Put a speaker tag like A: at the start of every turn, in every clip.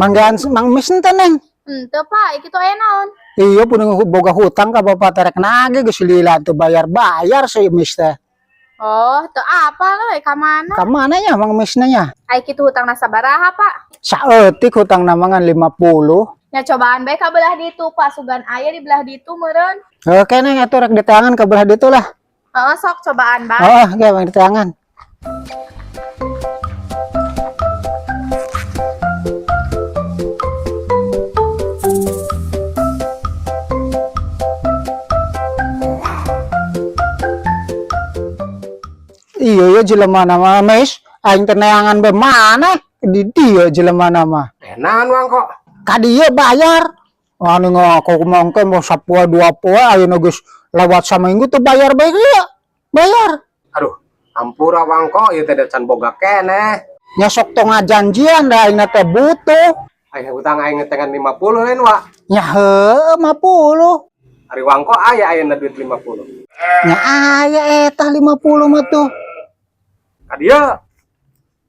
A: Manggaan mang mis ente neng.
B: Ente pak, itu aya naon?
A: Iya puning boga hutang ka bapak terek nage geus lila teu bayar si mis teh.
B: Oh, teu apa euy, ka mana?
A: Ka mana nya mang misna nya?
B: Ai kitu hutangna sabaraha, Pak?
A: Saeutik hutang namangan 50.
B: Nya cobaan bae ka belah ditu, Pak. Sugan aya di belah ditu meureun.
A: Oke neng atuh rek diteangan ka belah ditu lah.
B: Heeh, sok cobaan bae.
A: Oh, ge mang diteangan. Iya ya jelema nama mes, aing teh neangan be mana di dieu jelema nama.
C: Enakan wang kok.
A: Ka dieu bayar. Anu ngaku mangke mau sapua dua poe ayeuna geus lewat saminggu teh bayar bae ya. Bayar.
C: Aduh, ampura wang kok ieu teh can boga keneh.
A: Nya sok tong ngajanjian da aing teh butuh.
C: Aya hutang aing tengan 50 lain wa.
A: Nya heueuh 50.
C: Ari wang kok aya ayeuna duit 50.
A: Nya aya etah 50 mah tuh.
C: Ka dieu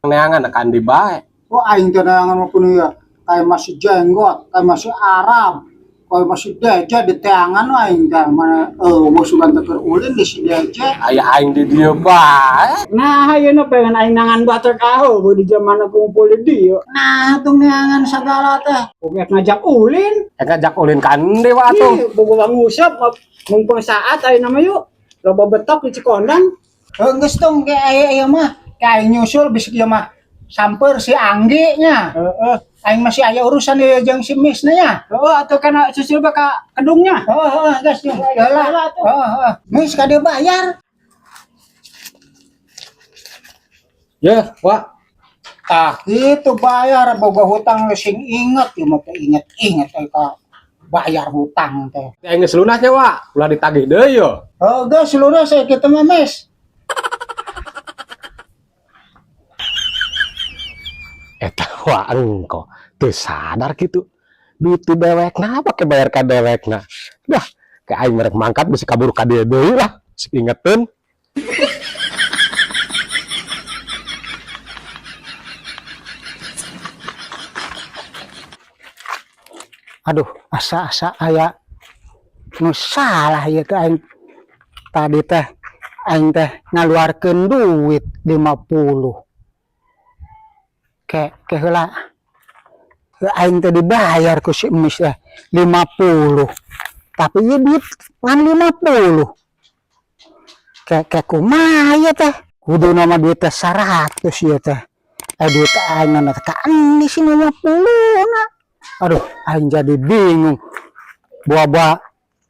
C: neangan akan di bae.
A: Oh aing teh neangan mah pun ya. Kayak masih jenggot, kayak masih Arab, kayak masih deja di teangan aing teh mana mau sugan teh ulin di si deja.
C: Aya aing di dieu bae.
A: Nah, ayeuna pengen aing nangan batur kaho di zaman kumpul di dieu. Nah, tuh neangan sagala teh. Pokoknya ngajak ulin.
C: Ngajak ulin kan dewa atuh.
A: Ih, boga ngusap mumpung saat ayeuna mah yuk. Loba betok di Cikondang. Geus tong ge aya mah. Kayak nyusul bisik ieu mah. Samper si Anggi nya. Heeh. Aing masih aya urusan di jeung si Misna nya. Heeh, atuh kana susul ba ka kedungnya. Heeh, geus heula. Heeh. Mis ka dieu bayar.
C: Ya, wa.
A: Tah itu bayar boga hutang sing inget ieu mah teh inget ka bayar hutang teh.
C: Aing geus lunasnya wa, ulah ditagih deui yo.
A: Oh, geus lunas saya kitu mah Mes.
C: Eta wa engko teu sadar kitu. Duit ti dewekna pake bayar ka dewekna. Dah, ke aing merek mangkat bisi kabur ka dieu deui lah, sik ingeteun.
A: Aduh, asa-asa aya nu salah ieu teh aing tadi teh aing teh ngaluarkeun duit 50. Ke heula aing teh dibayar ku si Emis teh 50. Tapi ieu duit ngan 50. Ke kumaha ieu teh? Kuduna mah duit teh 100 ieu teh. Duit aing teh kan di sini 50 na. Aduh, aing jadi bingung. Buah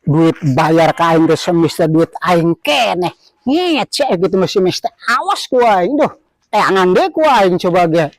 A: duit bayar ka aing teh Emis teh duit aing keneh. Ngecek gitu masih Emis teh awas ku aing duh. Angan deh ku aing coba ge.